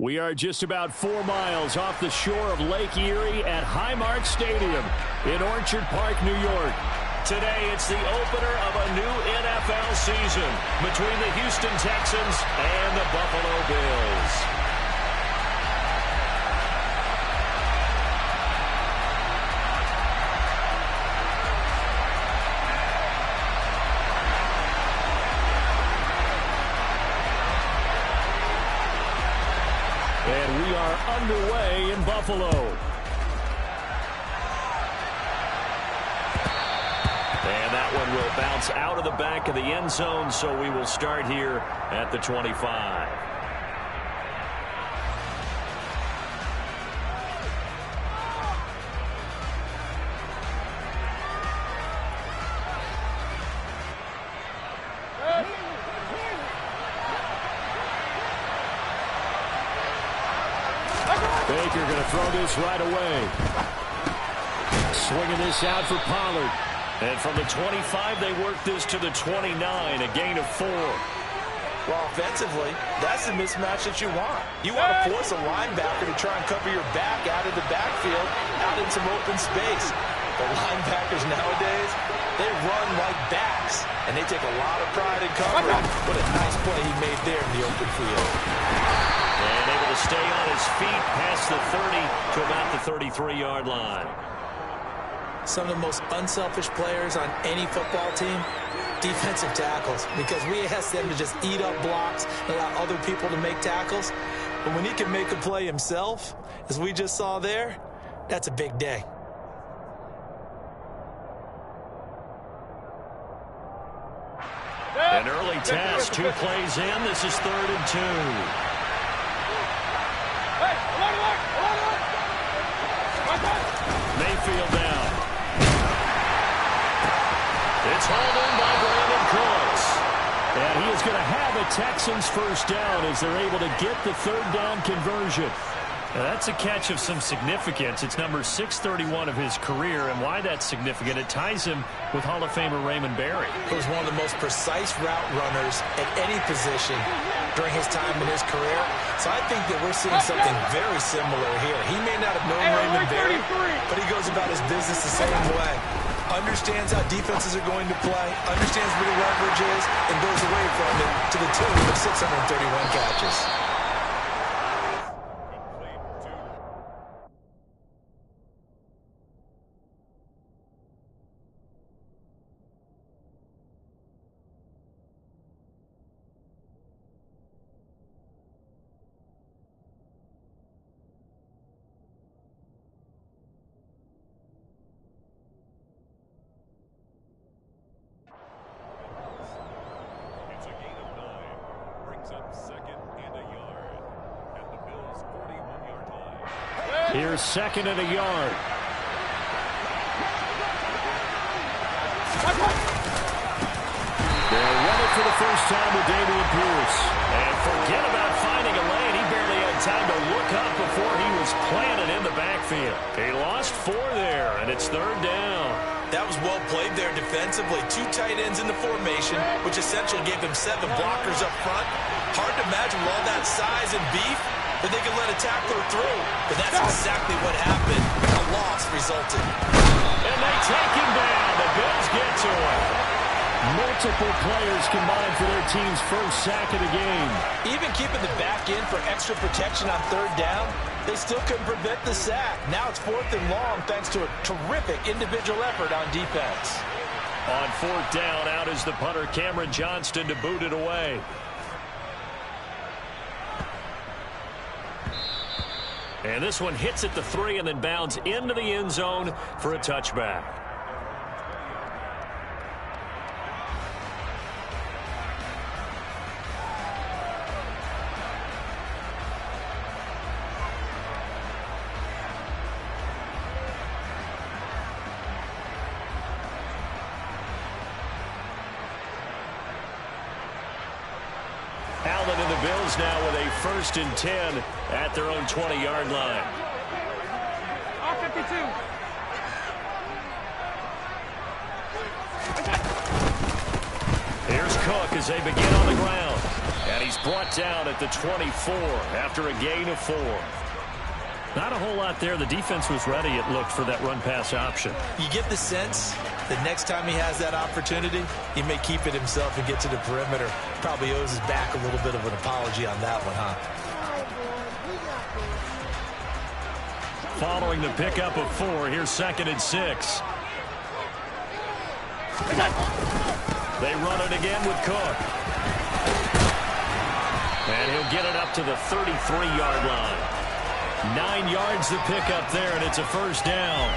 We are just about 4 miles off the shore of Lake Erie at Highmark Stadium in Orchard Park, New York. Today, it's the opener of a new NFL season between the Houston Texans and the Buffalo Bills. And we are underway in Buffalo. And that one will bounce out of the back of the end zone, so we will start here at the 25. Baker going to throw this right away. Swinging this out for Pollard. And from the 25, they work this to the 29, a gain of 4. Well, offensively, that's the mismatch that you want. You want to force a linebacker to try and cover your back out of the backfield, out in some open space. The linebackers nowadays, they run like backs, and they take a lot of pride in covering. What a nice play he made there in the open field. And able to stay on his feet past the 30 to about the 33-yard line. Some of the most unselfish players on any football team, defensive tackles, because we ask them to just eat up blocks and allow other people to make tackles. But when he can make a play himself, as we just saw there, that's a big day. An early test, 2 plays in. This is 3rd and 2. Mayfield down. It's hauled in by Brandon Cooks. And he is going to have a Texans first down as they're able to get the 3rd down conversion. Now that's a catch of some significance. It's number 631 of his career, and why that's significant, it ties him with Hall of Famer Raymond Berry. He was one of the most precise route runners at any position during his time in his career. So I think that we're seeing something very similar here. He may not have known Raymond Berry, but he goes about his business the same way. Understands how defenses are going to play, understands where the leverage is, and goes away from it to the tune of 631 catches. Here's 2nd and a yard. They'll run it for the first time with Dameon Pierce. And forget about finding a lane. He barely had time to look up before he was planted in the backfield. He lost 4 there, and it's 3rd down. That was well played there defensively. 2 tight ends in the formation, which essentially gave them 7 blockers up front. Hard to imagine with all that size and beef that they could let a tackler through. But that's exactly what happened. A loss resulted. And they take him down. The Bills get to him. Multiple players combined for their team's first sack of the game. Even keeping the back in for extra protection on 3rd down, they still couldn't prevent the sack. Now it's 4th and long thanks to a terrific individual effort on defense. On 4th down, out is the punter Cameron Johnston to boot it away. And this one hits at the 3 and then bounds into the end zone for a touchback. Allen and the Bills now with a 1st and 10 at their own 20-yard line. 52. Here's Cook as they begin on the ground. And he's brought down at the 24 after a gain of 4. Not a whole lot there. The defense was ready, it looked, for that run-pass option. You get the sense that next time he has that opportunity, he may keep it himself and get to the perimeter. Probably owes his back a little bit of an apology on that one, huh? Following the pickup of 4, here's 2nd and 6. They run it again with Cook. And he'll get it up to the 33-yard line. 9 yards to pick up there, and it's a first down.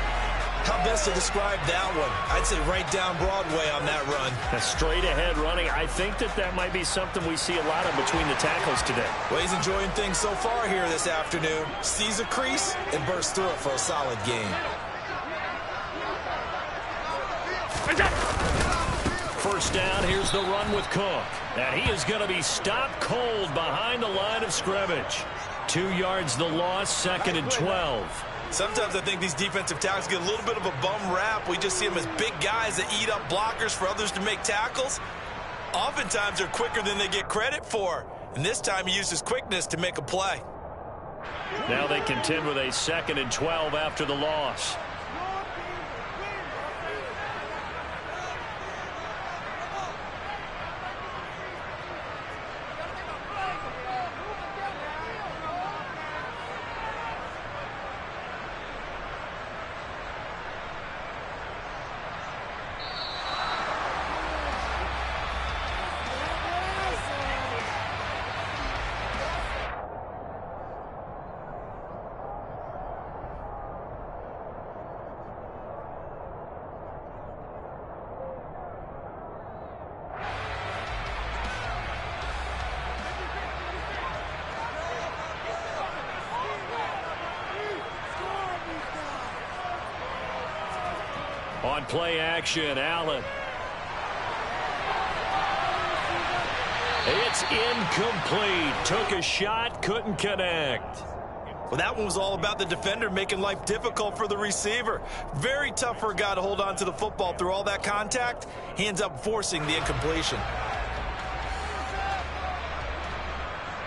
How best to describe that one? I'd say right down Broadway on that run. A straight-ahead running. I think that might be something we see a lot of between the tackles today. Well, he's enjoying things so far here this afternoon. Sees a crease and bursts through it for a solid gain. First down, here's the run with Cook. And he is going to be stopped cold behind the line of scrimmage. 2 yards the loss, 2nd and 12. Sometimes I think these defensive tackles get a little bit of a bum rap. We just see them as big guys that eat up blockers for others to make tackles. Oftentimes they're quicker than they get credit for. And this time he used his quickness to make a play. Now they contend with a 2nd and 12 after the loss. On play action, Allen. It's incomplete. Took a shot, couldn't connect. Well, that one was all about the defender making life difficult for the receiver. Very tough for a guy to hold on to the football through all that contact. He ends up forcing the incompletion.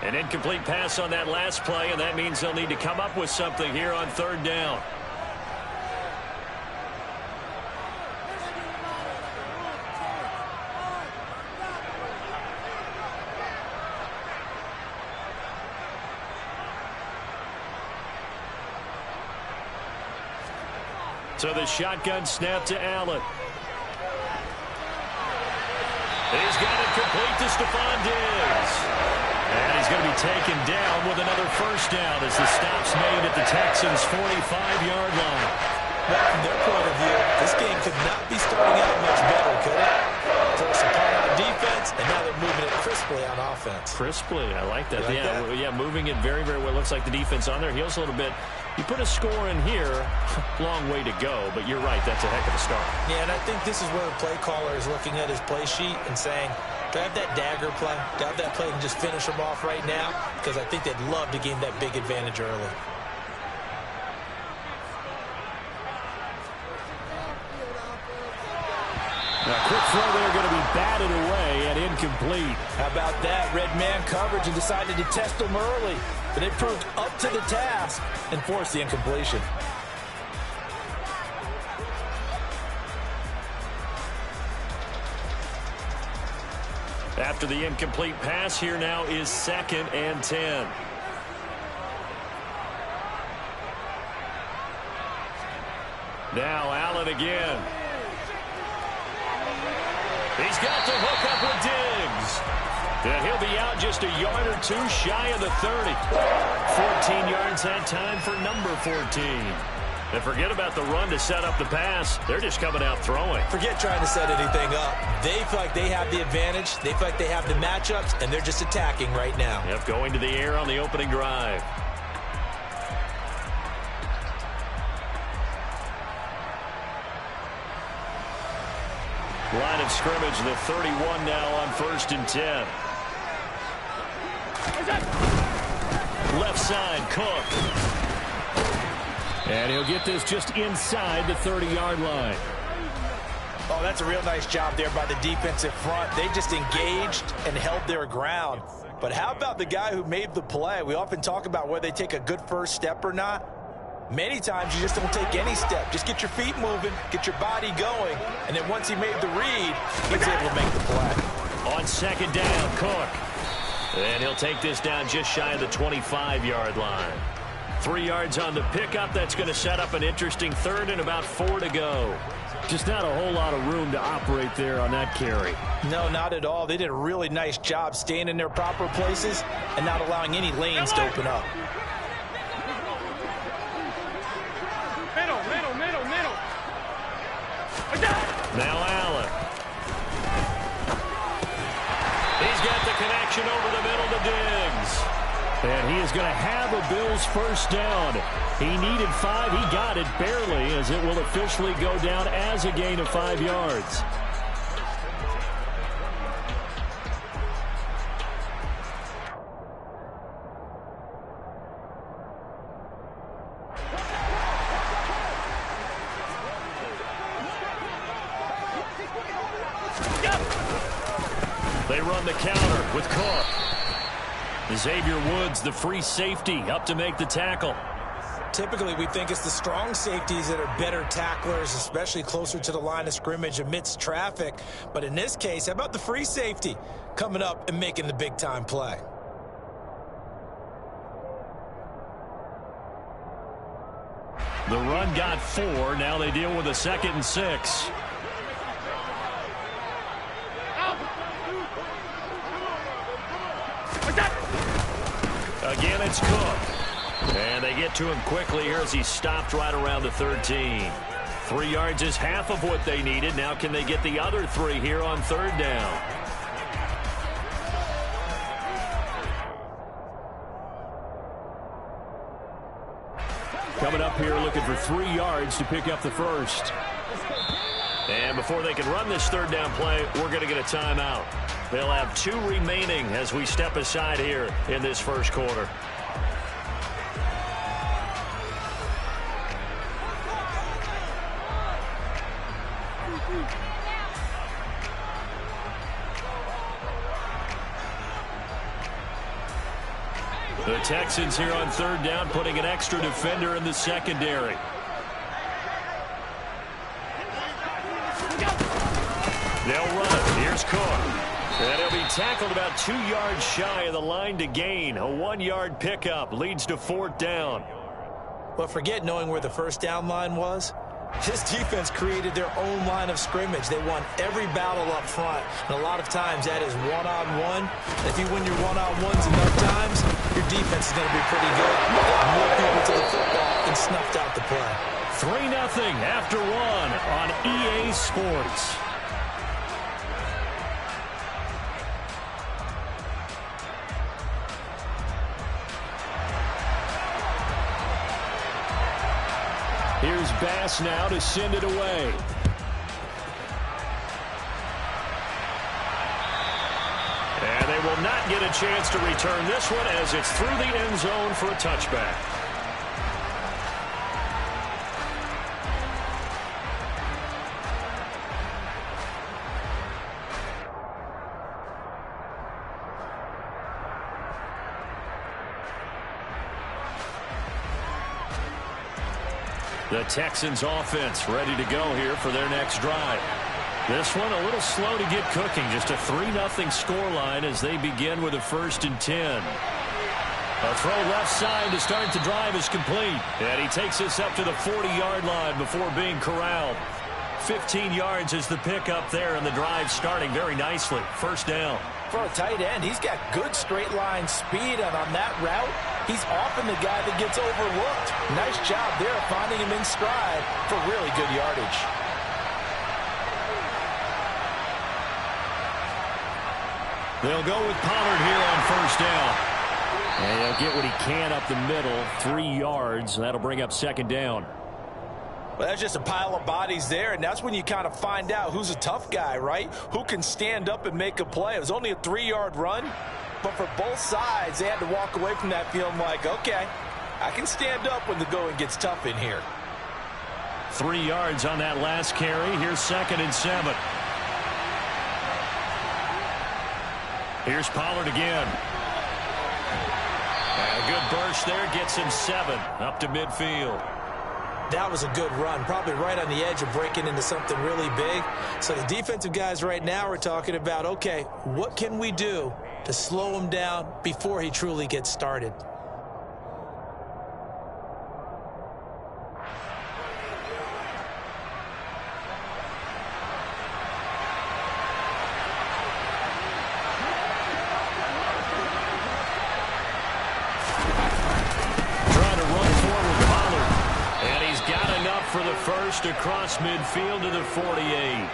An incomplete pass on that last play, and that means they'll need to come up with something here on 3rd down. So the shotgun snap to Allen. He's got it complete to Stephon Diggs. And he's going to be taken down with another first down as the stop's made at the Texans' 45-yard line. Well, from their point of view, this game could not be starting out much better, could it? Force a punt on defense, and now they're moving it crisply on offense. Crisply, I like that. You like that? Yeah, moving it very, very well. Looks like the defense on their heels a little bit. You put a score in here, long way to go, but you're right, that's a heck of a start. Yeah, and I think this is where the play caller is looking at his play sheet and saying, do I have that dagger play? Do I have that play and just finish them off right now? Because I think they'd love to gain that big advantage early. Now, quick throw there, going to be batted away and incomplete. How about that? Red man coverage and decided to test them early. But it proved up to the task and forced the incompletion. After the incomplete pass, here now is 2nd and 10. Now Allen again. He's got the hook up with Diggs. And he'll be out just a yard or two shy of the 30. 14 yards that time for number 14. And forget about the run to set up the pass. They're just coming out throwing. Forget trying to set anything up. They feel like they have the advantage. They feel like they have the matchups, and they're just attacking right now. Yep, going to the air on the opening drive. Line of scrimmage, the 31 now on 1st and 10. Left side, Cook. And he'll get this just inside the 30-yard line. Oh, that's a real nice job there by the defensive front. They just engaged and held their ground. But how about the guy who made the play? We often talk about whether they take a good first step or not. Many times you just don't take any step. Just get your feet moving, get your body going, and then once he made the read, he was able to make the play. On second down, Cook. And he'll take this down just shy of the 25-yard line. 3 yards on the pickup. That's going to set up an interesting third and about 4 to go. Just not a whole lot of room to operate there on that carry. No, not at all. They did a really nice job staying in their proper places and not allowing any lanes to open up. Now Allen. He's got the connection over the middle to Diggs. And he is going to have a Bills first down. He needed 5. He got it barely, as it will officially go down as a gain of 5 yards. They run the counter with Cook. Xavier Woods, the free safety, up to make the tackle. Typically, we think it's the strong safeties that are better tacklers, especially closer to the line of scrimmage amidst traffic. But in this case, how about the free safety coming up and making the big-time play? The run got 4. Now they deal with a 2nd and 6. Again, it's Cook. And they get to him quickly here as he stopped right around the 13. 3 yards is half of what they needed. Now can they get the other 3 here on 3rd down? Coming up here looking for 3 yards to pick up the first. And before they can run this 3rd down play, we're going to get a timeout. They'll have 2 remaining as we step aside here in this first quarter. The Texans here on 3rd down, putting an extra defender in the secondary. They'll run it. Here's Cook. And he'll be tackled about 2 yards shy of the line to gain. A 1-yard pickup leads to 4th down. But forget knowing where the first down line was. This defense created their own line of scrimmage. They won every battle up front. And a lot of times that is one-on-one. If you win your one-on-ones enough times, your defense is going to be pretty good. More people to the football and snuffed out the play. 3-0 after 1 on EA Sports. Here's Bass now to send it away. And they will not get a chance to return this one as it's through the end zone for a touchback. The Texans offense ready to go here for their next drive. This one a little slow to get cooking. Just a 3-0 scoreline as they begin with a 1st and 10. A throw left side to start the drive is complete. And he takes this up to the 40-yard line before being corralled. 15 yards is the pickup there, and the drive starting very nicely. 1st down. For a tight end, he's got good straight line speed, and on that route, he's often the guy that gets overlooked. Nice job there finding him in stride for really good yardage. They'll go with Pollard here on 1st down. And he'll get what he can up the middle, 3 yards. That'll bring up 2nd down. Well, that's just a pile of bodies there, and that's when you kind of find out who's a tough guy, right? Who can stand up and make a play. It was only a 3-yard run, but for both sides, they had to walk away from that feeling like, okay, I can stand up when the going gets tough in here. 3 yards on that last carry. Here's 2nd and 7. Here's Pollard again. good burst there gets him 7 up to midfield. That was a good run, probably right on the edge of breaking into something really big. So the defensive guys right now are talking about, okay, what can we do to slow him down before he truly gets started? For the first across midfield to the 48. I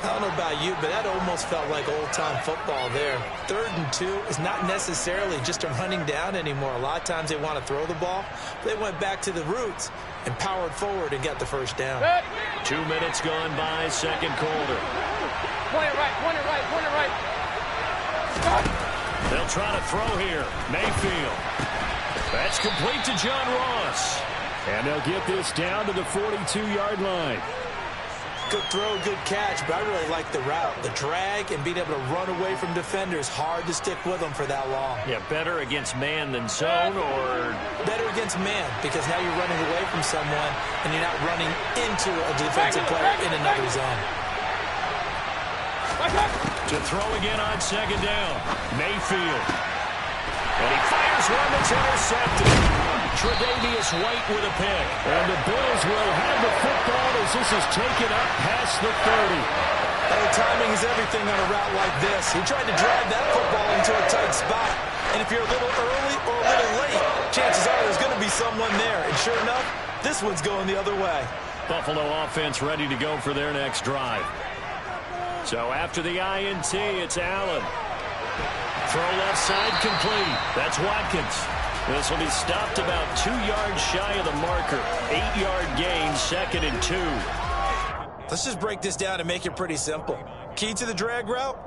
don't know about you, but that almost felt like old-time football there. 3rd and 2 is not necessarily just a running down anymore. A lot of times they want to throw the ball. They went back to the roots and powered forward and got the first down. 2 minutes gone by, second quarter. Point it right. They'll try to throw here. Mayfield. That's complete to John Ross. And they'll get this down to the 42-yard line. Good throw, good catch, but I really like the route. The drag and being able to run away from defenders, hard to stick with them for that long. Yeah, better against man than zone, or? Better against man, because now you're running away from someone and you're not running into a defensive player in another zone. To throw again on second down. Mayfield. And he fires one that's intercepted. Tre'Davious White with a pick. And the Bills will have the football as this is taken up past the 30. Oh, timing is everything on a route like this. He tried to drive that football into a tight spot. And if you're a little early or a little late, chances are there's going to be someone there. And sure enough, this one's going the other way. Buffalo offense ready to go for their next drive. So after the INT, it's Allen. Throw left side complete. That's Watkins. This will be stopped about 2 yards shy of the marker. 8-yard gain, 2nd and 2. Let's just break this down and make it pretty simple. Key to the drag route,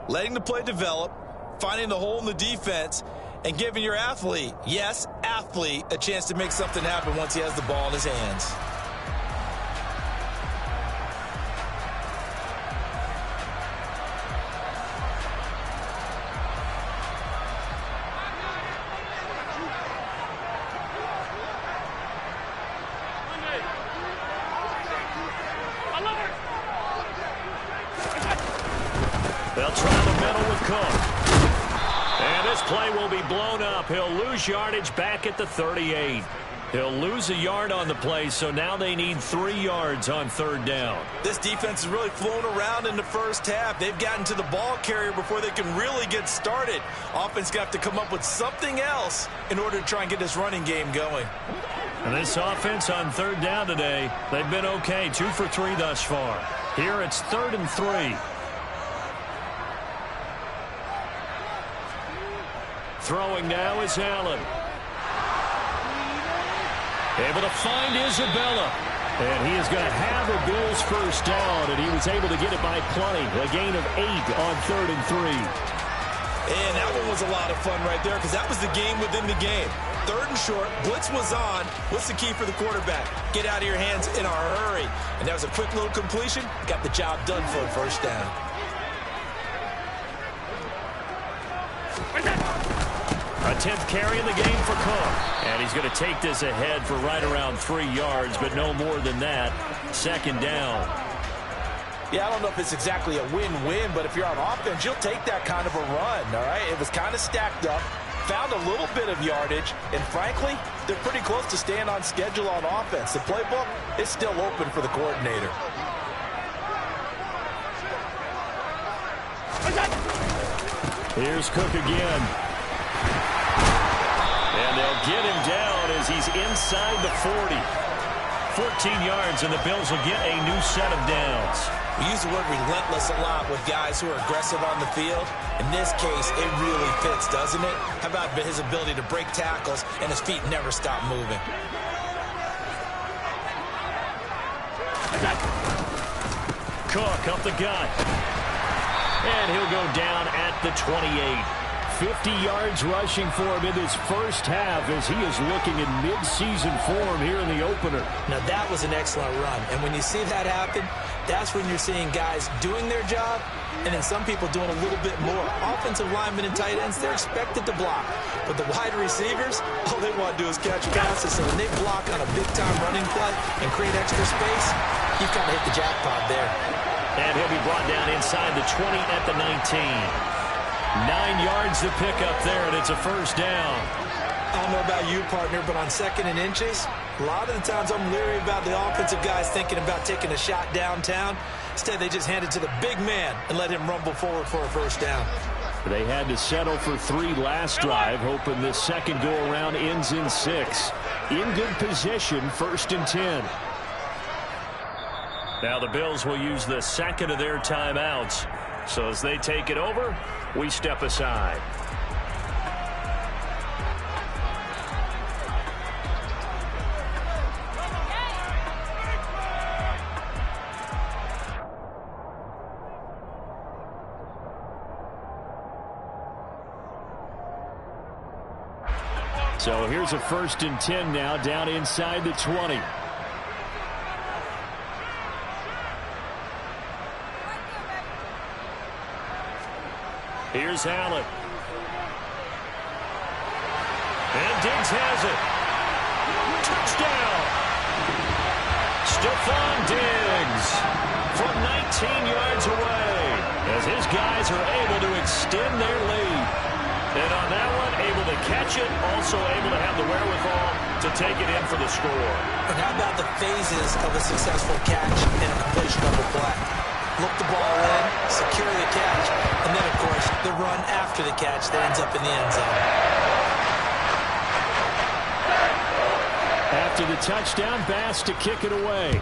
letting the play develop, finding the hole in the defense, and giving your athlete, yes, athlete, a chance to make something happen once he has the ball in his hands. They'll try the middle with Cook. And this play will be blown up. He'll lose yardage back at the 38. He'll lose a yard on the play, so now they need 3 yards on 3rd down. This defense has really flown around in the first half. They've gotten to the ball carrier before they can really get started. Offense got to come up with something else in order to try and get this running game going. And this offense on 3rd down today, they've been okay. 2 for 3 thus far. Here it's 3rd and 3. Throwing now is Allen. Able to find Isabella. And he is going to have a Bills first down, and he was able to get it by plenty. A gain of 8 on 3rd and 3. And that one was a lot of fun right there because that was the game within the game. 3rd and short, blitz was on. What's the key for the quarterback? Get out of your hands in a hurry. And that was a quick little completion. Got the job done for a first down. A 10th carry in the game for Cook. And he's going to take this ahead for right around 3 yards, but no more than that. 2nd down. Yeah, I don't know if it's exactly a win-win, but if you're on offense, you'll take that kind of a run, all right? It was kind of stacked up, found a little bit of yardage, and frankly, they're pretty close to staying on schedule on offense. The playbook is still open for the coordinator. Here's Cook again. And they'll get him down as he's inside the 40. 14 yards, and the Bills will get a new set of downs. We use the word relentless a lot with guys who are aggressive on the field. In this case, it really fits, doesn't it? How about his ability to break tackles and his feet never stop moving? Cook up the gut. And he'll go down at the 28. 50 yards rushing for him in his first half as he is looking in mid-season form here in the opener. Now, that was an excellent run. And when you see that happen, That's when you're seeing guys doing their job, and then some people doing a little bit more. Offensive linemen and tight ends, they're expected to block. But the wide receivers, all they want to do is catch passes. So when they block on a big-time running play and create extra space, you've kind of hit the jackpot there. And he'll be brought down inside the 20 at the 19. 9 yards to pick up there, and it's a first down. I don't know about you, partner, but on 2nd and inches, a lot of the times I'm leery about the offensive guys thinking about taking a shot downtown. Instead, they just hand it to the big man and let him rumble forward for a first down. They had to settle for 3 last drive, hoping this second go-around ends in 6. In good position, 1st and 10. Now the Bills will use the second of their timeouts. So as they take it over, we step aside. So here's a 1st and 10 now, down inside the 20. Here's Allen. And Diggs has it. Touchdown. Stephon Diggs from 19 yards away as his guys are able to extend their lead. And on that one, able to catch it, also able to have the wherewithal to take it in for the score. And how about the phases of a successful catch and a completion of a play? Look the ball in, secure the catch, and then, of course, the run after the catch that ends up in the end zone. After the touchdown, Bass to kick it away.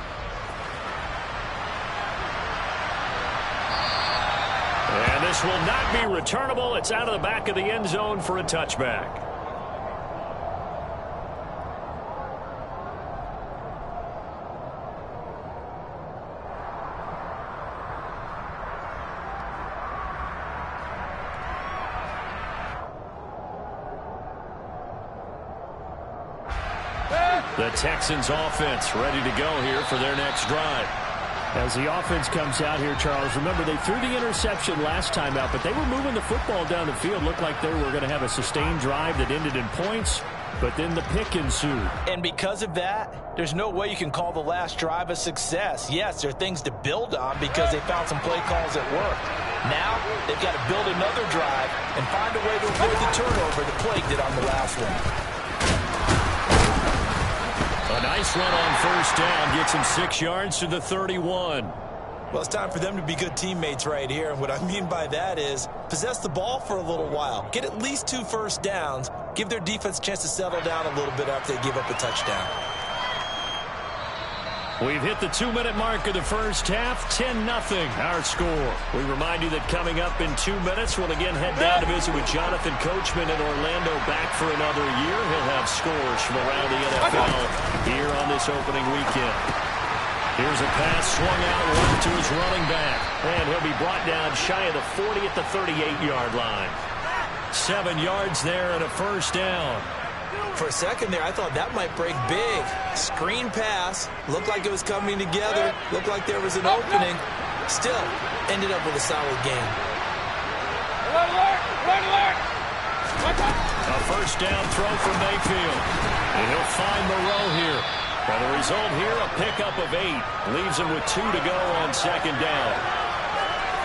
And this will not be returnable. It's out of the back of the end zone for a touchback. The Texans offense ready to go here for their next drive. As the offense comes out here, Charles, remember they threw the interception last time out, but they were moving the football down the field. Looked like they were going to have a sustained drive that ended in points, but then the pick ensued. And because of that, there's no way you can call the last drive a success. Yes, there are things to build on because they found some play calls that worked. Now they've got to build another drive and find a way to avoid the turnover that plagued it on the last one. A nice run on 1st down gets him 6 yards to the 31. Well, it's time for them to be good teammates right here. And what I mean by that is possess the ball for a little while. Get at least 2 first downs. Give their defense a chance to settle down a little bit after they give up a touchdown. We've hit the 2-minute mark of the first half, 10-0 our score. We remind you that coming up in 2 minutes, we'll again head down to visit with Jonathan Coachman in Orlando, back for another year. He'll have scores from around the NFL here on this opening weekend. Here's a pass swung out left to his running back, and he'll be brought down shy of the 40 at the 38-yard line. 7 yards there and a first down. For a second there, I thought that might break big. Screen pass. Looked like it was coming together. Looked like there was an opening. Still, ended up with a solid game. A first down throw for Mayfield. And he'll find Moreau here. And the result here, a pickup of 8. Leaves him with 2 to go on 2nd down.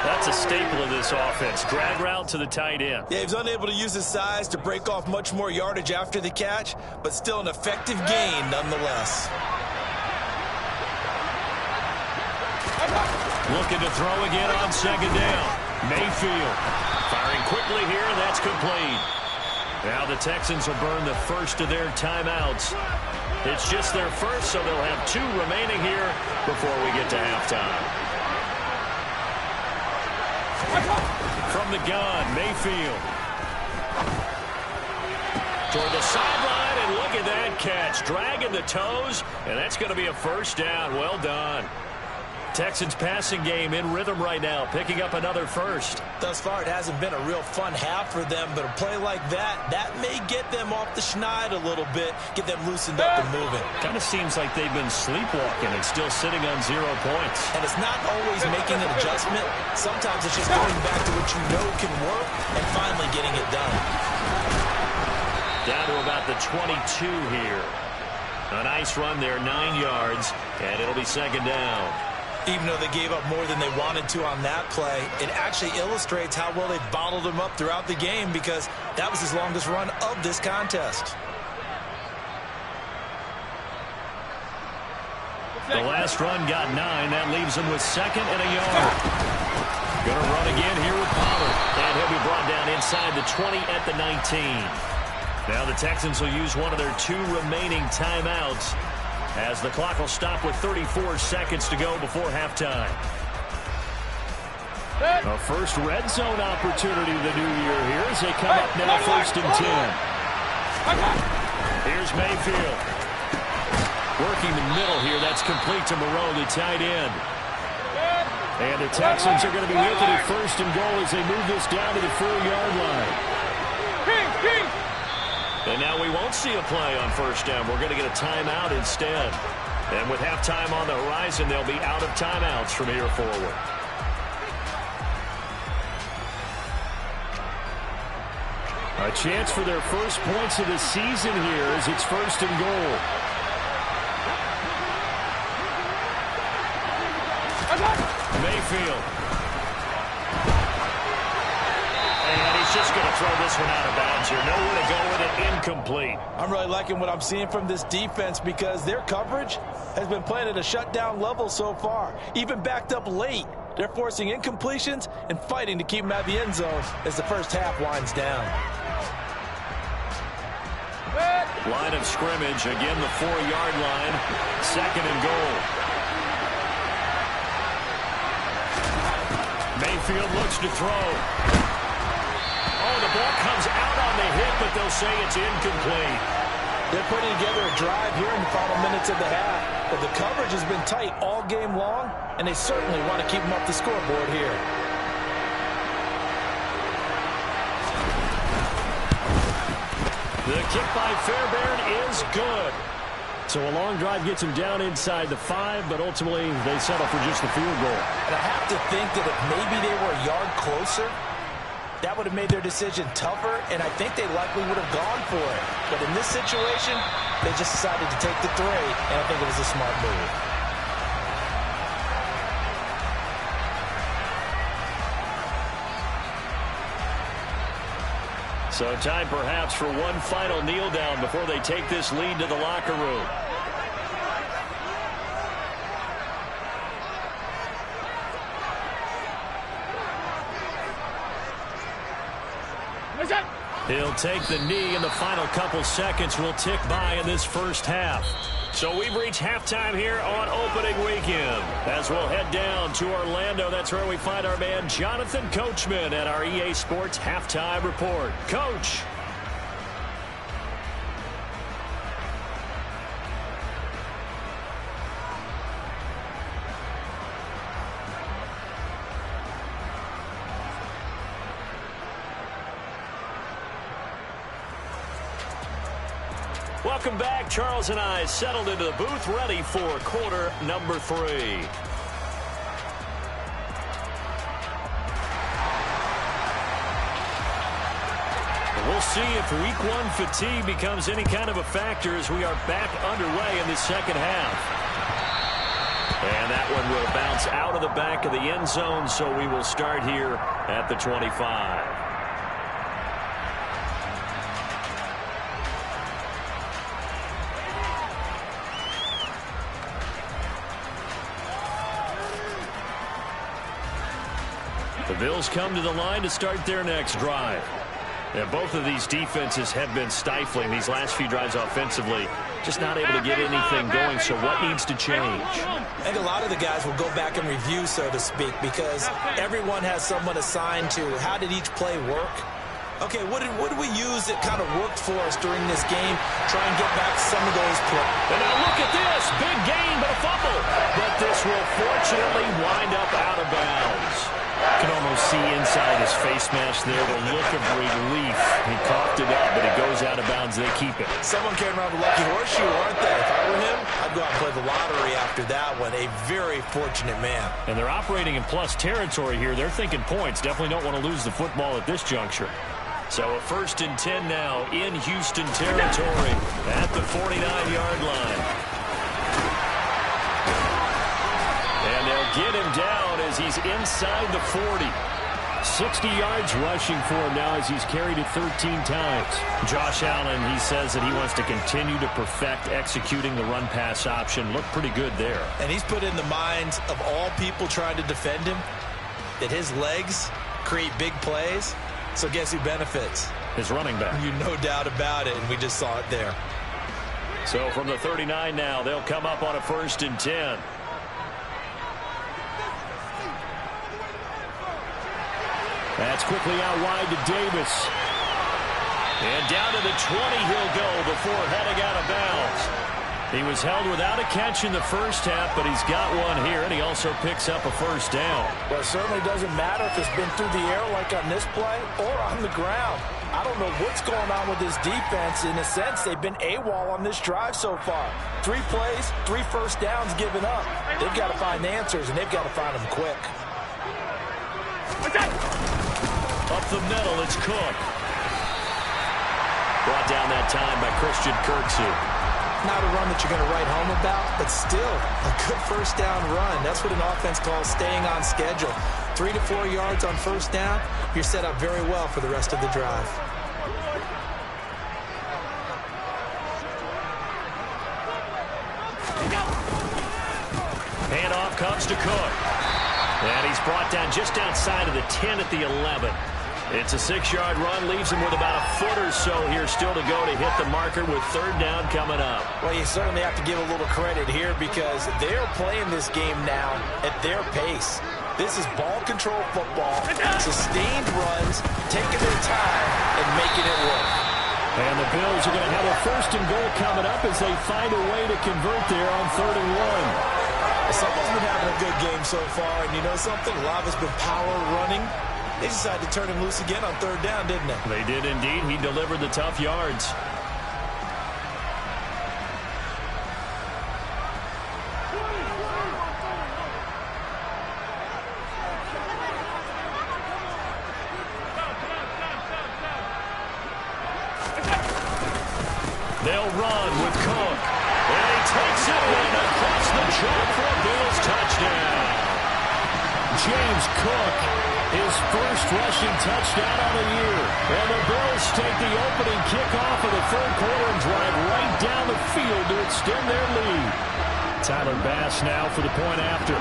That's a staple of this offense. Drag route to the tight end. Yeah, he was unable to use his size to break off much more yardage after the catch, but still an effective gain nonetheless. Looking to throw again on 2nd down. Mayfield firing quickly here, and that's complete. Now the Texans will burn the first of their timeouts. It's just their first, so they'll have 2 remaining here before we get to halftime. From the gun, Mayfield. Toward the sideline, and look at that catch. Dragging the toes, and that's going to be a first down. Well done. Texans passing game in rhythm right now, picking up another first. Thus far, it hasn't been a real fun half for them, but a play like that may get them off the schneid a little bit, get them loosened up and moving. Kind of seems like they've been sleepwalking and still sitting on 0 points. And it's not always making an adjustment. Sometimes it's just going back to what you know can work and finally getting it done. Down to about the 22 here. A nice run there, 9 yards, and it'll be second down. Even though they gave up more than they wanted to on that play, it actually illustrates how well they bottled them up throughout the game because that was his longest run of this contest. The last run got 9. That leaves him with second and a yard. Gonna run again here with Pollard. And he'll be brought down inside the 20 at the 19. Now the Texans will use one of their 2 remaining timeouts as the clock will stop with 34 seconds to go before halftime. A first red zone opportunity of the new year here as they come up now first and 10. Here's Mayfield. Working the middle here. That's complete to Moreau, the tight end. And the Texans are going to be looking at first and goal as they move this down to the 4-yard line. And now we won't see a play on first down. We're going to get a timeout instead. And with halftime on the horizon, they'll be out of timeouts from here forward. A chance for their first points of the season here as it's first and goal. Mayfield. And he's just going to throw this one out of bounds here. Nowhere to go with it. Incomplete. I'm really liking what I'm seeing from this defense because their coverage has been playing at a shutdown level so far. Even backed up late. They're forcing incompletions and fighting to keep them out of the end zone as the first half winds down. Line of scrimmage. Again, the 4-yard line. Second and goal. Mayfield looks to throw. Oh, the ball comes out on the hit, but they'll say it's incomplete. They're putting together a drive here in the final minutes of the half. But the coverage has been tight all game long, and they certainly want to keep them off the scoreboard here. The kick by Fairbairn is good. So a long drive gets him down inside the 5, but ultimately they settle for just the field goal. And I have to think that if maybe they were a yard closer, that would have made their decision tougher, and I think they likely would have gone for it. But in this situation, they just decided to take the 3, and I think it was a smart move. So time perhaps for one final kneel down before they take this lead to the locker room. He'll take the knee, and the final couple seconds will tick by in this first half. So we've reached halftime here on opening weekend. As we'll head down to Orlando, that's where we find our man Jonathan Coachman at our EA Sports Halftime Report. Coach. Welcome back. Charles and I settled into the booth, ready for quarter number 3. We'll see if week 1 fatigue becomes any kind of a factor as we are back underway in the second half. And that one will bounce out of the back of the end zone, so we will start here at the 25. The Bills come to the line to start their next drive. And both of these defenses have been stifling these last few drives offensively. Just not able to get anything going, so what needs to change? I think a lot of the guys will go back and review, so to speak, because everyone has someone assigned to how did each play work. Okay, what did we use that kind of worked for us during this game? Try and get back some of those plays. And now look at this. Big gain, but a fumble. But this will fortunately wind up out of bounds. You can almost see inside his face mask there the look of relief. He coughed it up, but it goes out of bounds. They keep it. Someone came around with a lucky horseshoe, aren't they? If I were him, I'd go out and play the lottery after that one. A very fortunate man. And they're operating in plus territory here. They're thinking points. Definitely don't want to lose the football at this juncture. So a 1st and 10 now in Houston territory at the 49-yard line. And they'll get him down as he's inside the 40. 60 yards rushing for him now as he's carried it 13 times. Josh Allen, he says that he wants to continue to perfect executing the run-pass option. Looked pretty good there. And he's put in the minds of all people trying to defend him that his legs create big plays. So guess who benefits? His running back. You no doubt about it, and we just saw it there. So from the 39 now, they'll come up on a 1st and 10. That's quickly out wide to Davis. And down to the 20 he'll go before heading out of bounds. He was held without a catch in the first half, but he's got one here, and he also picks up a 1st down. Well, it certainly doesn't matter if it's been through the air like on this play or on the ground. I don't know what's going on with this defense. In a sense, they've been AWOL on this drive so far. 3 plays, 3 first downs given up. They've got to find answers, and they've got to find them quick. Up the middle, it's Cook. Brought down that time by Christian Kirksey. Not a run that you're going to write home about, but still a good 1st down run. That's what an offense calls staying on schedule. 3 to 4 yards on 1st down, you're set up very well for the rest of the drive. Handoff comes to Cook. And he's brought down just outside of the 10 at the 11. It's a 6-yard run, leaves him with about a foot or so here still to go to hit the marker with 3rd down coming up. Well, you certainly have to give a little credit here because they're playing this game now at their pace. This is ball control football, sustained runs, taking their time and making it work. And the Bills are going to have a 1st and goal coming up as they find a way to convert there on 3rd and 1. Someone's been having a good game so far, and you know something? A lot of it's been power running. They decided to turn him loose again on 3rd down, didn't they? They did indeed. He delivered the tough yards. They'll run with Cook. And he takes it in across the chalk for a Bills touchdown. James Cook, his 1st rushing touchdown of the year. And the Bills take the opening kickoff of the 3rd quarter and drive right down the field to extend their lead. Tyler Bass now for the point after.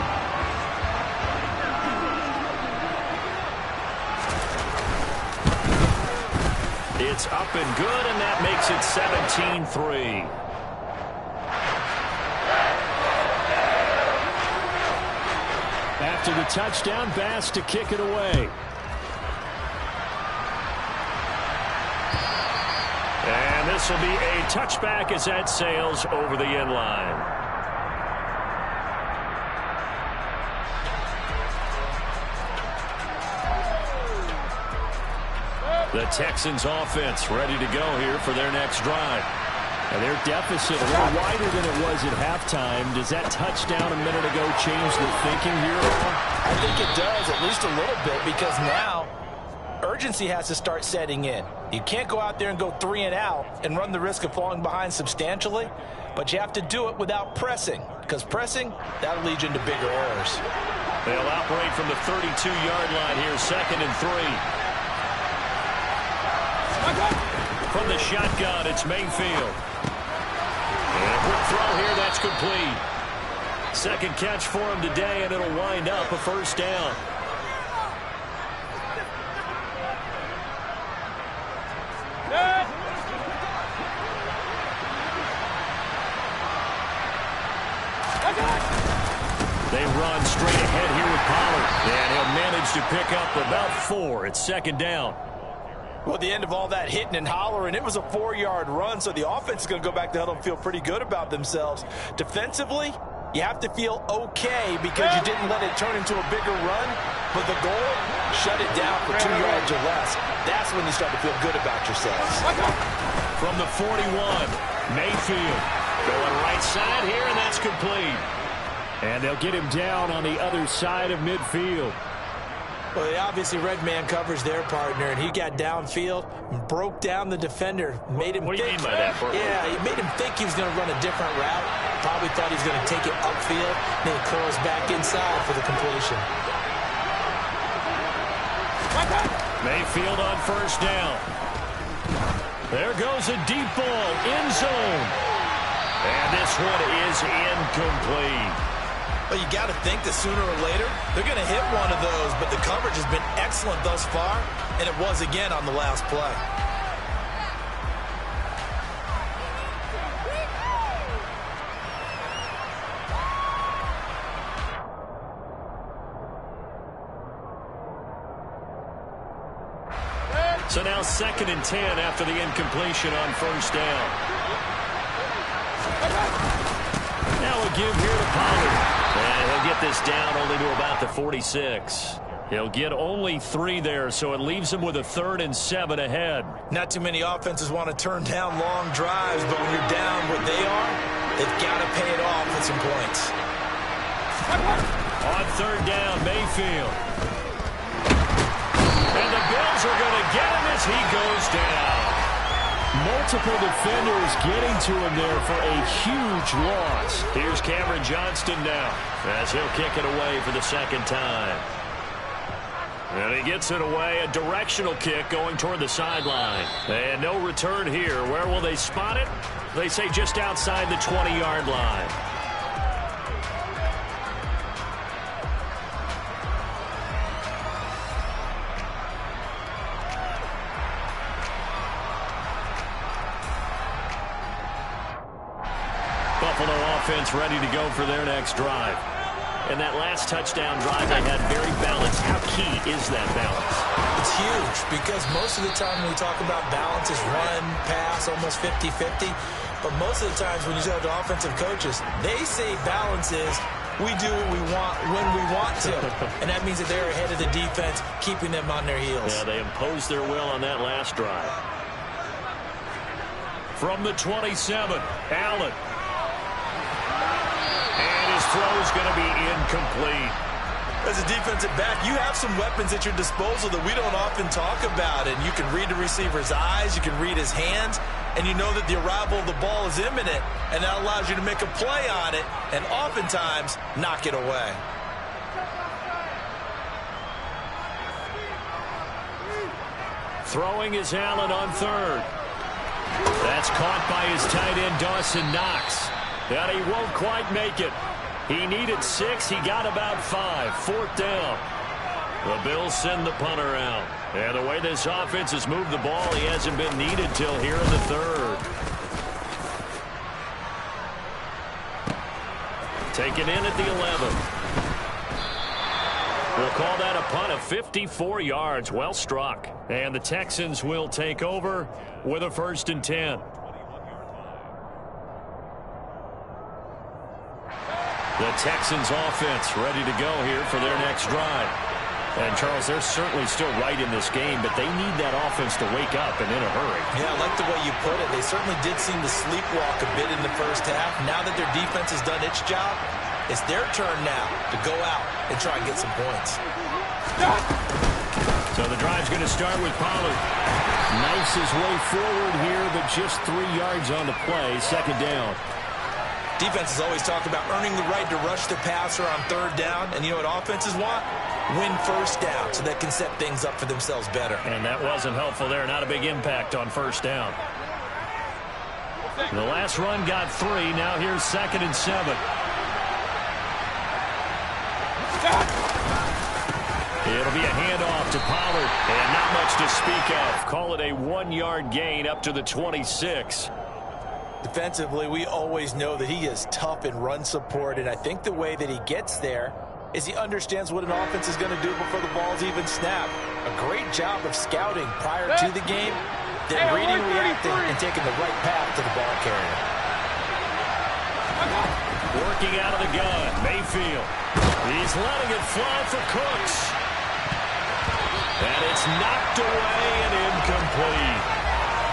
It's up and good, and that makes it 17-3. After the touchdown, Bass to kick it away. And this will be a touchback as that sails over the end line. The Texans offense ready to go here for their next drive. And their deficit a little wider than it was at halftime. Does that touchdown a minute ago change the thinking here? I think it does, at least a little bit, because now urgency has to start setting in. You can't go out there and go 3 and out and run the risk of falling behind substantially, but you have to do it without pressing, because pressing, that'll lead you into bigger errors. They'll operate from the 32-yard line here, 2nd and 3. From the shotgun, it's Mayfield. And a quick throw here, that's complete. 2nd catch for him today, and it'll wind up a 1st down. They run straight ahead here with Pollard. And he'll manage to pick up about 4. It's 2nd down. Well, at the end of all that hitting and hollering, it was a 4-yard run, so the offense is going to go back to huddle and feel pretty good about themselves. Defensively, you have to feel okay because you didn't let it turn into a bigger run, but the goal, shut it down for 2 yards or less. That's when you start to feel good about yourselves. From the 41, Mayfield going right side here, and that's complete. And they'll get him down on the other side of midfield. Well, they obviously read man coverage their partner, and he got downfield, broke down the defender, made him What do you think. mean by that, Bert? Yeah, he made him think he was going to run a different route. Probably thought he was going to take it upfield, then he curls back inside for the completion. Mayfield on first down. There goes a deep ball, end zone. And this one is incomplete. Well, you got to think that sooner or later, they're going to hit one of those, but the coverage has been excellent thus far, and it was again on the last play. So now 2nd and 10 after the incompletion on first down. Now a give here to Pollard. And he'll get this down only to about the 46. He'll get only 3 there, so it leaves him with a 3rd and 7 ahead. Not too many offenses want to turn down long drives, but when you're down where they are, they've got to pay it off with some points. On 3rd down, Mayfield. And the Bills are going to get him as he goes down. Multiple defenders getting to him there for a huge loss. Here's Cameron Johnston now as he'll kick it away for the 2nd time. And he gets it away, a directional kick going toward the sideline. And no return here. Where will they spot it? They say just outside the 20-yard line. Buffalo offense ready to go for their next drive. And that last touchdown drive they had very balanced. How key is that balance? It's huge because most of the time when we talk about balance is run, pass, almost 50-50. But most of the times when you talk to offensive coaches, they say balance is we do what we want when we want to. And that means that they're ahead of the defense, keeping them on their heels. Yeah, they imposed their will on that last drive. From the 27, Allen. Throw is going to be incomplete. As a defensive back, you have some weapons at your disposal that we don't often talk about. And you can read the receiver's eyes, you can read his hands, and you know that the arrival of the ball is imminent, and that allows you to make a play on it and oftentimes knock it away. Throwing is Allen on 3rd. That's caught by his tight end, Dawson Knox. And he won't quite make it. He needed 6. He got about 5. 4th down. The Bills send the punter out. And the way this offense has moved the ball, he hasn't been needed till here in the 3rd. Taken in at the 11. We'll call that a punt of 54 yards. Well struck. And the Texans will take over with a 1st and 10. The Texans offense ready to go here for their next drive. And, Charles, they're certainly still right in this game, but they need that offense to wake up and in a hurry. Yeah, I like the way you put it. They certainly did seem to sleepwalk a bit in the first half. Now that their defense has done its job, it's their turn now to go out and try and get some points. So the drive's going to start with Pollard. Knifes his way forward here, but just 3 yards on the play. 2nd down. Defenses always talk about earning the right to rush the passer on 3rd down. And you know what offenses want? Win 1st down so they can set things up for themselves better. And that wasn't helpful there. Not a big impact on 1st down. The last run got 3. Now here's 2nd and 7. It'll be a handoff to Pollard. And not much to speak of. Call it a 1-yard gain up to the 26. Defensively, we always know that he is tough in run support, and I think the way that he gets there is he understands what an offense is going to do before the ball's even snapped. A great job of scouting prior to the game, then reading, reacting, and taking the right path to the ball carrier. Working out of the gun, Mayfield. He's letting it fly for Cooks. And it's knocked away and incomplete.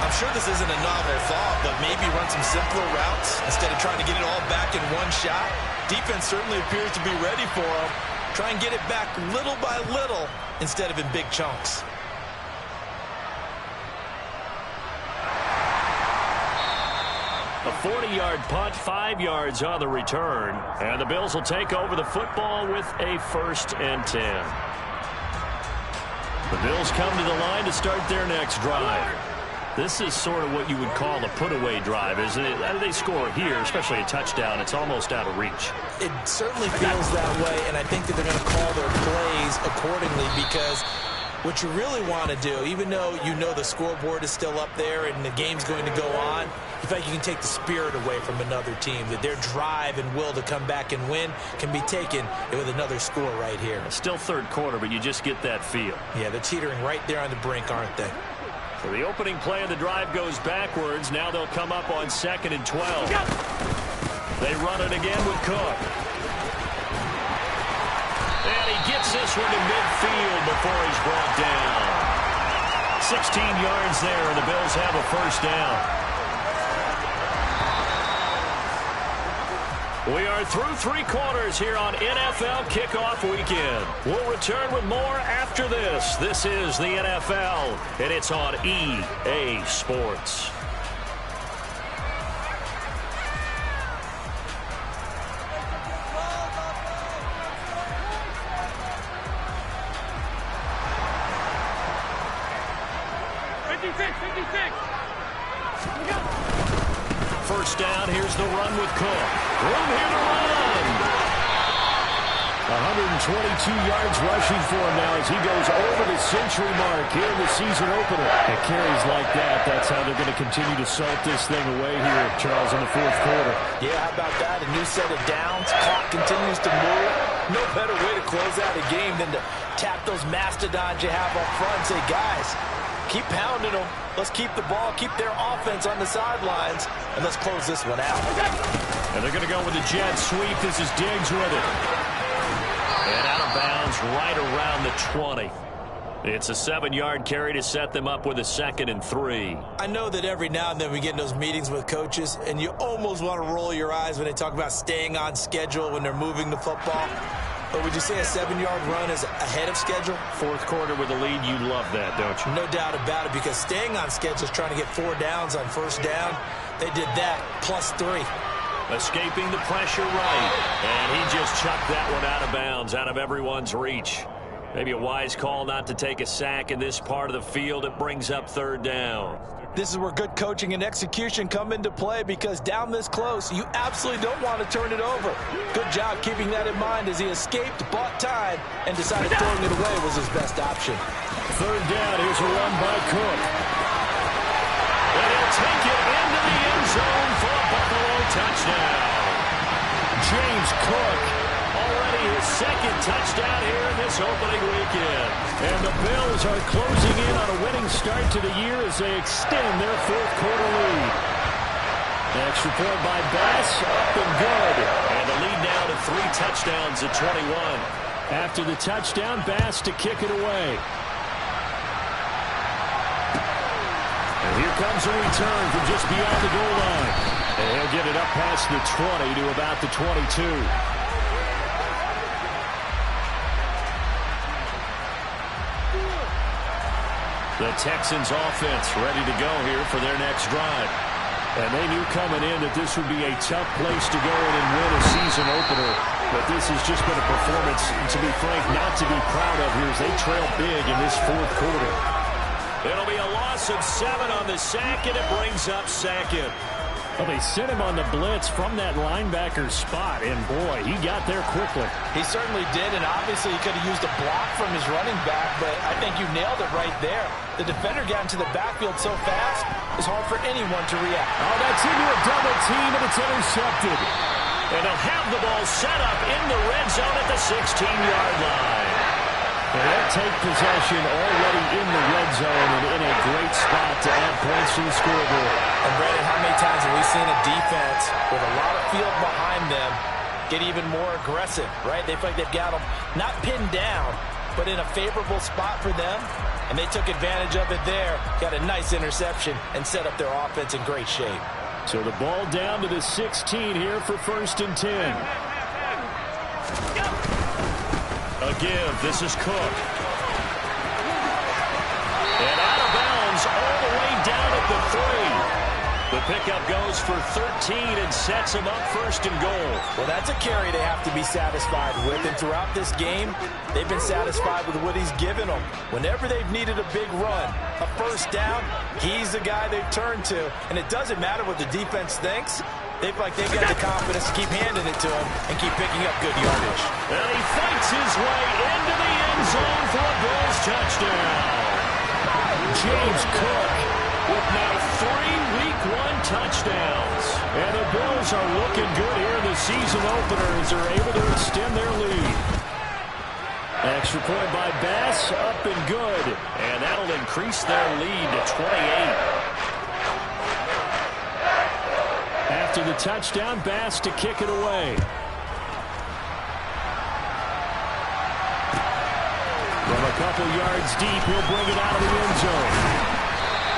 I'm sure this isn't a novel thought, but maybe run some simpler routes instead of trying to get it all back in one shot. Defense certainly appears to be ready for him. Try and get it back little by little instead of in big chunks. A 40-yard punt, 5 yards on the return. And the Bills will take over the football with a 1st and 10. The Bills come to the line to start their next drive. This is sort of what you would call a put-away drive, isn't it? How do they score here, especially a touchdown? It's almost out of reach. It certainly feels that way, and I think that they're going to call their plays accordingly because what you really want to do, even though you know the scoreboard is still up there and the game's going to go on, you feel like you can take the spirit away from another team, that their drive and will to come back and win can be taken with another score right here. Still 3rd quarter, but you just get that feel. Yeah, they're teetering right there on the brink, aren't they? So the opening play of the drive goes backwards. Now they'll come up on 2nd and 12. They run it again with Cook. And he gets this one to midfield before he's brought down. 16 yards there, and the Bills have a 1st down. We are through 3 quarters here on NFL Kickoff Weekend. We'll return with more after this. This is the NFL, and it's on EA Sports. First down, here's the run with Cook. Room here to run. 122 yards rushing for him now as he goes over the century mark here in the season opener. And carries like that, that's how they're going to continue to salt this thing away here, Charles, in the 4th quarter. Yeah, how about that? A new set of downs. Clock continues to move. No better way to close out a game than to tap those mastodons you have up front and say, guys, keep pounding them. Let's keep the ball, keep their offense on the sidelines, and let's close this one out. And they're going to go with the jet sweep. This is Diggs with it. And out of bounds right around the 20. It's a 7-yard carry to set them up with a 2nd and 3. I know that every now and then we get in those meetings with coaches, and you almost want to roll your eyes when they talk about staying on schedule when they're moving the football. But would you say a 7-yard run is ahead of schedule? 4th quarter with a lead, you love that, don't you? No doubt about it, because staying on schedule is trying to get 4 downs on 1st down. They did that, +3. Escaping the pressure right. And he just chucked that one out of bounds, out of everyone's reach. Maybe a wise call not to take a sack in this part of the field. It brings up 3rd down. This is where good coaching and execution come into play, because down this close, you absolutely don't want to turn it over. Good job keeping that in mind as he escaped, bought time, and decided throwing it away was his best option. 3rd down. Here's a run by Cook. And he'll take it into the end zone for a Buffalo touchdown. James Cook, already his 2nd touchdown here in this opening weekend. And the Bills are closing in on a winning start to the year as they extend their 4th quarter lead. Extra point by Bass, up and good. And the lead now to 3 touchdowns at 21. After the touchdown, Bass to kick it away. And here comes a return from just beyond the goal line. And he'll get it up past the 20 to about the 22. The Texans offense ready to go here for their next drive. And they knew coming in that this would be a tough place to go in and win a season opener. But this has just been a performance, to be frank, not to be proud of here as they trail big in this 4th quarter. It'll be a loss of 7 on the sack, and it brings up 2nd. Well, they sent him on the blitz from that linebacker spot, and boy, he got there quickly. He certainly did, and obviously he could have used a block from his running back, but I think you nailed it right there. The defender got into the backfield so fast, it's hard for anyone to react. Oh, that's into a double team, and it's intercepted. And they'll have the ball set up in the red zone at the 16-yard line. And they'll take possession already in the red zone and in a great spot to add points to the scoreboard. And, Brandon, how many times have we seen a defense with a lot of field behind them get even more aggressive, right? They feel like they've got them not pinned down, but in a favorable spot for them. And they took advantage of it there, got a nice interception, and set up their offense in great shape. So the ball down to the 16 here for 1st and 10. A give. This is Cook. And out of bounds all the way down at the 3. The pickup goes for 13 and sets him up 1st and goal. Well, that's a carry they have to be satisfied with. And throughout this game, they've been satisfied with what he's given them. Whenever they've needed a big run, a 1st down, he's the guy they've turned to. And it doesn't matter what the defense thinks. They feel like they've got the confidence to keep handing it to him and keep picking up good yardage. And he fights his way into the end zone for a Bills touchdown. James Cook with now 3 Week 1 touchdowns. And the Bills are looking good here in the season opener as they're able to extend their lead. Extra point by Bass, up and good. And that'll increase their lead to 28. After the touchdown, Bass to kick it away. From a couple yards deep, he'll bring it out of the end zone.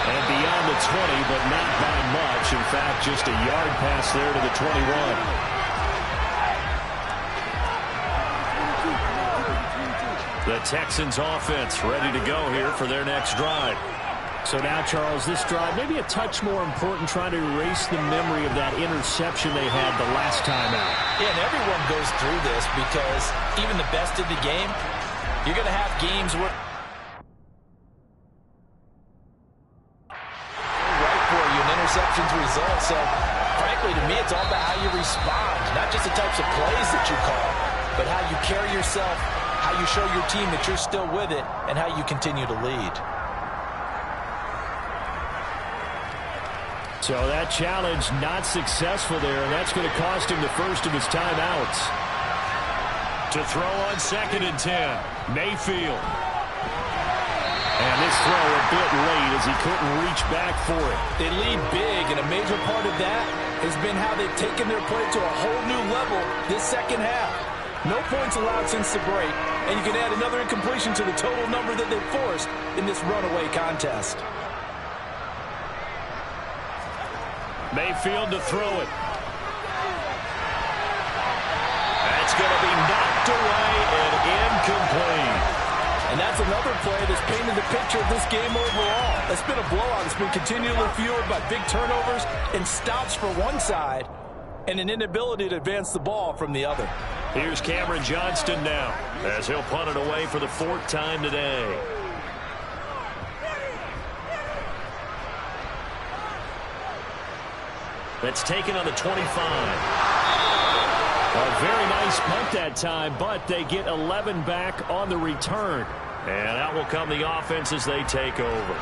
And beyond the 20, but not by much. In fact, just a yard pass there to the 21. The Texans offense ready to go here for their next drive. So now, Charles, this drive maybe a touch more important, trying to erase the memory of that interception they had the last time out. Yeah, and everyone goes through this because even the best of the game, you're going to have games where right for you, an interception's result. So, frankly, to me, it's all about how you respond, not just the types of plays that you call, but how you carry yourself, how you show your team that you're still with it, and how you continue to lead. So that challenge not successful there, and that's going to cost him the first of his timeouts. To throw on 2nd and 10, Mayfield. And this throw a bit late as he couldn't reach back for it. They lead big, and a major part of that has been how they've taken their play to a whole new level this second half. No points allowed since the break, and you can add another incompletion to the total number that they've forced in this runaway contest. Mayfield to throw it. That's going to be knocked away and incomplete. And that's another play that's painted the picture of this game overall. It's been a blowout. It's been continually fueled by big turnovers and stops for one side and an inability to advance the ball from the other. Here's Cameron Johnston now as he'll punt it away for the 4th time today. That's taken on the 25. A very nice punt that time, but they get 11 back on the return. And out will come the offense as they take over.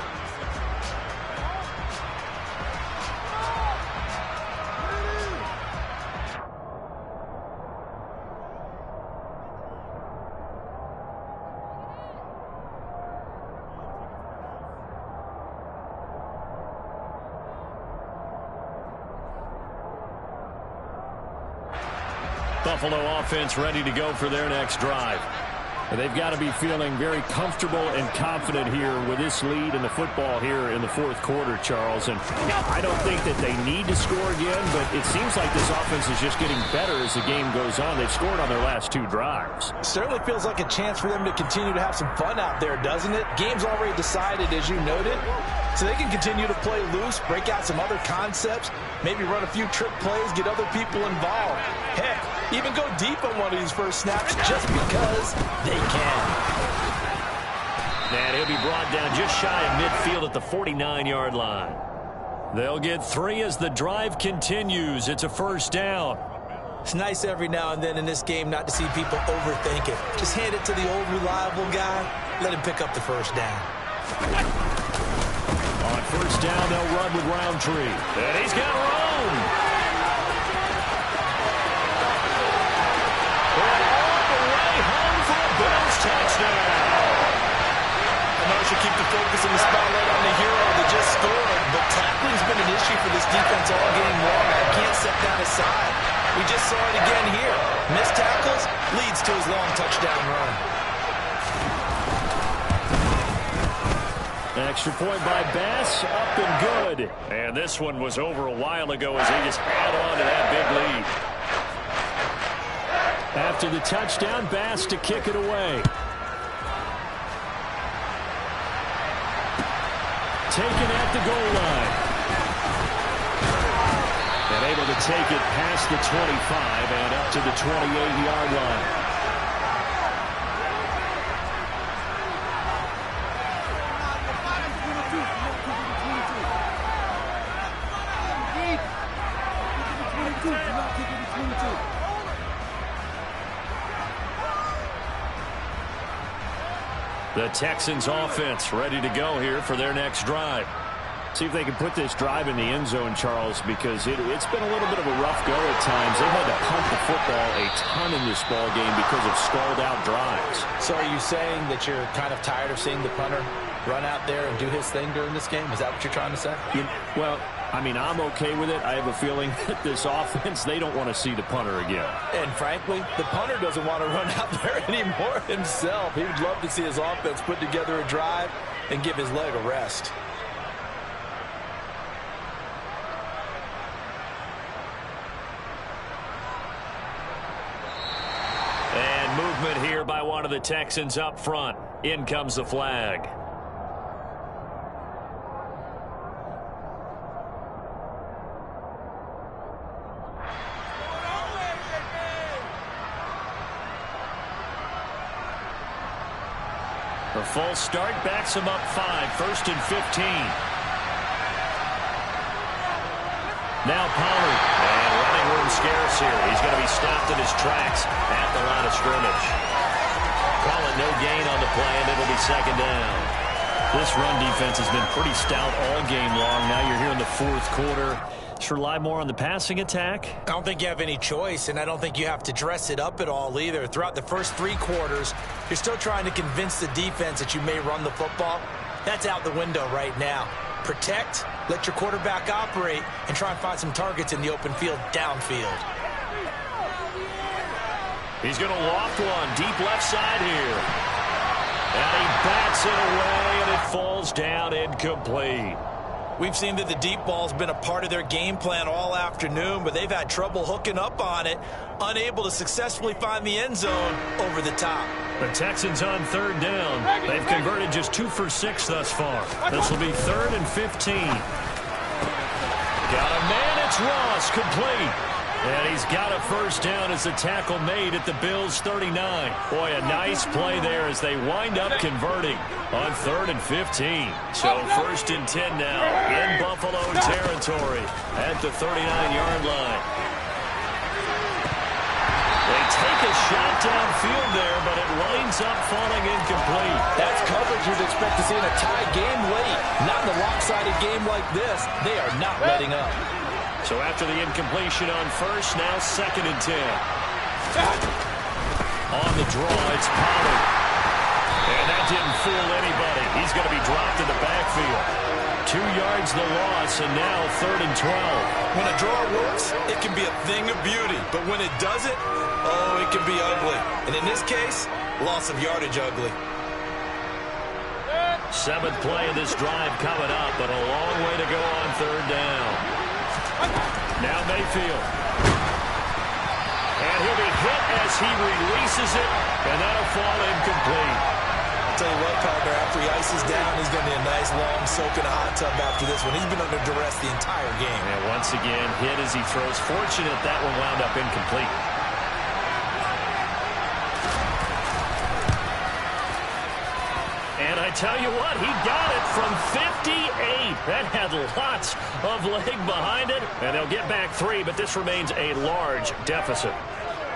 Buffalo offense ready to go for their next drive. And they've got to be feeling very comfortable and confident here with this lead in the football here in the 4th quarter, Charles. And I don't think that they need to score again, but it seems like this offense is just getting better as the game goes on. They've scored on their last 2 drives. Certainly feels like a chance for them to continue to have some fun out there, doesn't it? Game's already decided, as you noted. So they can continue to play loose, break out some other concepts, maybe run a few trick plays, get other people involved. Heck, even go deep on one of these first snaps just because they can. And he'll be brought down just shy of midfield at the 49-yard line. They'll get 3 as the drive continues. It's a 1st down. It's nice every now and then in this game not to see people overthink it. Just hand it to the old reliable guy. Let him pick up the 1st down. On 1st down, they'll run with Roundtree. And he's got room. side. We just saw it again here. Missed tackles leads to his long touchdown run. Extra point by Bass, up and good. And this one was over a while ago as they just add on to that big lead. After the touchdown, Bass to kick it away. Taken at the goal line. And able to take it past the 25 and up to the 28-yard line. The Texans offense ready to go here for their next drive. See if they can put this drive in the end zone, Charles, because it's been a little bit of a rough go at times. They've had to punt the football a ton in this ball game because of stalled-out drives. So are you saying that you're kind of tired of seeing the punter run out there and do his thing during this game? Is that what you're trying to say? Well, I mean, I'm okay with it. I have a feeling that this offense, they don't want to see the punter again. And frankly, the punter doesn't want to run out there anymore himself. He would love to see his offense put together a drive and give his leg a rest. And movement here by one of the Texans up front. In comes the flag. A false start backs him up 5, 1st and 15. Now Pollard, and running room scarce here. He's going to be stopped in his tracks at the line of scrimmage. Calling no gain on the play, and it'll be 2nd down. This run defense has been pretty stout all game long. Now you're here in the 4th quarter. Just rely more on the passing attack. I don't think you have any choice, and I don't think you have to dress it up at all either. Throughout the first 3 quarters, you're still trying to convince the defense that you may run the football. That's out the window right now. Protect, let your quarterback operate, and try and find some targets in the open field downfield. He's going to loft one deep left side here. And he bats it away, and it falls down incomplete. We've seen that the deep ball's been a part of their game plan all afternoon, but they've had trouble hooking up on it, unable to successfully find the end zone over the top. The Texans on 3rd down. They've converted just 2 for 6 thus far. This will be 3rd and 15. Got a man, it's Ross, complete. And he's got a 1st down as the tackle made at the Bills' 39. Boy, a nice play there as they wind up converting on 3rd and 15. So 1st and 10 now in Buffalo territory at the 39-yard line. They take a shot downfield there, but it winds up falling incomplete. That's coverage you'd expect to see in a tie game late. Not in a lopsided game like this. They are not letting up. So after the incompletion on 1st, now 2nd and 10. On the draw, it's Pollard. And that didn't fool anybody. He's going to be dropped in the backfield. 2 yards the loss, and now 3rd and 12. When a draw works, it can be a thing of beauty. But when it doesn't, oh, it can be ugly. And in this case, loss of yardage ugly. 7th play of this drive coming up, but a long way to go on 3rd down. Now Mayfield. And he'll be hit as he releases it, and that'll fall incomplete. I'll tell you what, partner, after he ices down, he's going to need a nice long soak in a hot tub after this one. He's been under duress the entire game. And once again, hit as he throws. Fortunate that one wound up incomplete. And I tell you what, he got it from 58. That had lots of leg behind it. And they'll get back 3, but this remains a large deficit.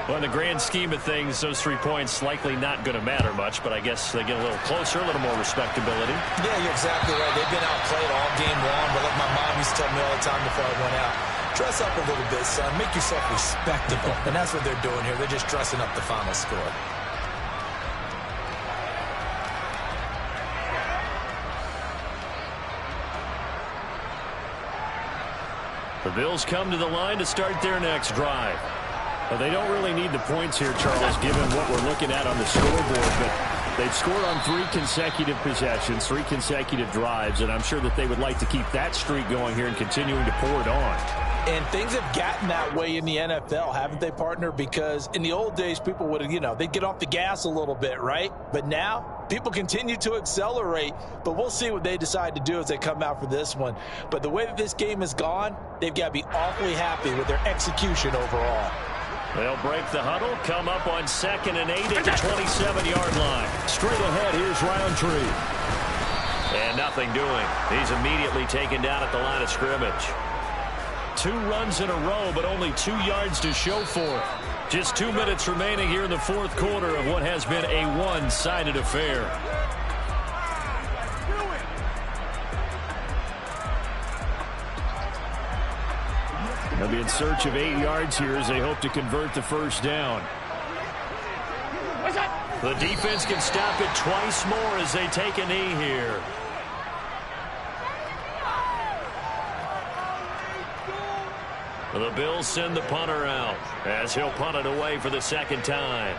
Well, in the grand scheme of things, those 3 points likely not going to matter much, but I guess they get a little closer, a little more respectability. Yeah, you're exactly right. They've been outplayed all game long, but like my mom used to tell me all the time before I went out, dress up a little bit, son. Make yourself respectable. And that's what they're doing here. They're just dressing up the final score. The Bills come to the line to start their next drive. Well, they don't really need the points here, Charles, given what we're looking at on the scoreboard, but they've scored on 3 consecutive possessions, 3 consecutive drives, and I'm sure that they would like to keep that streak going here and continuing to pour it on. And things have gotten that way in the NFL, haven't they, partner? Because in the old days, people would, they'd get off the gas a little bit, right? But now, people continue to accelerate. But we'll see what they decide to do as they come out for this one. But the way that this game has gone, they've got to be awfully happy with their execution overall. They'll break the huddle, come up on 2nd and 8 at the 27-yard line. Straight ahead, here's Roundtree. And nothing doing. He's immediately taken down at the line of scrimmage. 2 runs in a row, but only 2 yards to show for it. Just 2 minutes remaining here in the 4th quarter of what has been a one-sided affair. They'll be in search of 8 yards here as they hope to convert the first down. The defense can stop it twice more as they take a knee here. The Bills send the punter out as he'll punt it away for the 2nd time.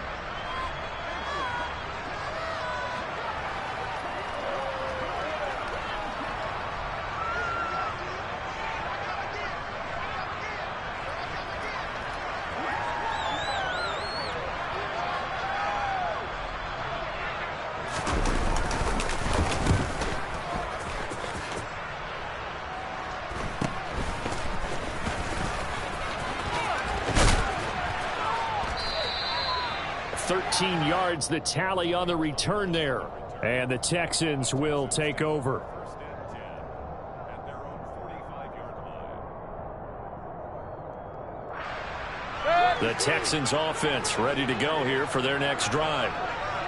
Yards the tally on the return there, and the Texans will take over. The Texans offense ready to go here for their next drive.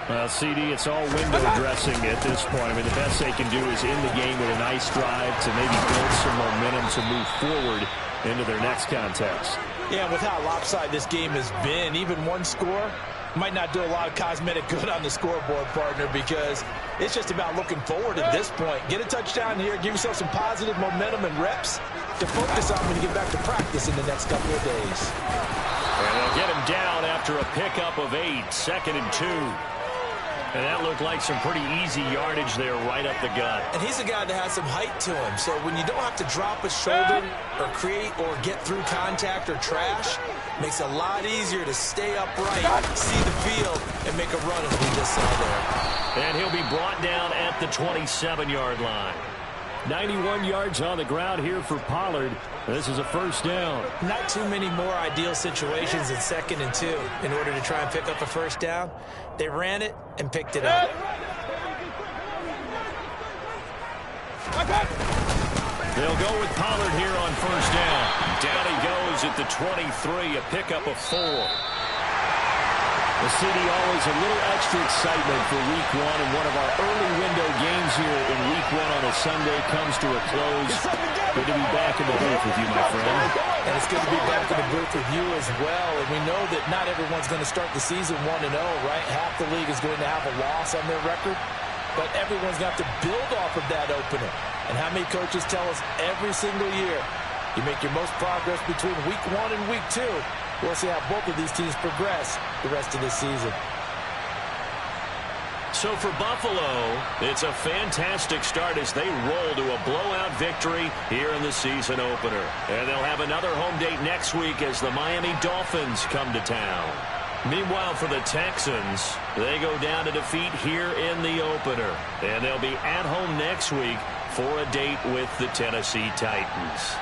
Well, CD, it's all window dressing at this point. I mean, the best they can do is end the game with a nice drive to maybe build some momentum to move forward into their next contest. Yeah, with how lopsided this game has been, even one score might not do a lot of cosmetic good on the scoreboard, partner, because it's just about looking forward at this point. Get a touchdown here, give yourself some positive momentum and reps to focus on when you get back to practice in the next couple of days. And they'll get him down after a pickup of 8, 2nd and 2. And that looked like some pretty easy yardage there right up the gut. And he's a guy that has some height to him. So when you don't have to drop a shoulder or create or get through contact or trash, makes it a lot easier to stay upright, see the field, and make a run as we just saw there. And he'll be brought down at the 27-yard line. 91 yards on the ground here for Pollard. This is a first down. Not too many more ideal situations in 2nd and 2 in order to try and pick up a first down. They ran it and picked it up. They'll go with Pollard here on first down. Down he goes at the 23, a pickup of 4. The city always a little extra excitement for Week 1, and one of our early window games here in Week 1 on a Sunday comes to a close. Good to be back in the booth with you, my friend. And it's good to be back in the booth with you as well. And we know that not everyone's going to start the season 1-0, right? Half the league is going to have a loss on their record. But everyone's got to build off of that opener. And how many coaches tell us every single year, you make your most progress between Week 1 and Week 2. We'll see how both of these teams progress the rest of this season. So for Buffalo, it's a fantastic start as they roll to a blowout victory here in the season opener. And they'll have another home date next week as the Miami Dolphins come to town. Meanwhile, for the Texans, they go down to defeat here in the opener. And they'll be at home next week for a date with the Tennessee Titans.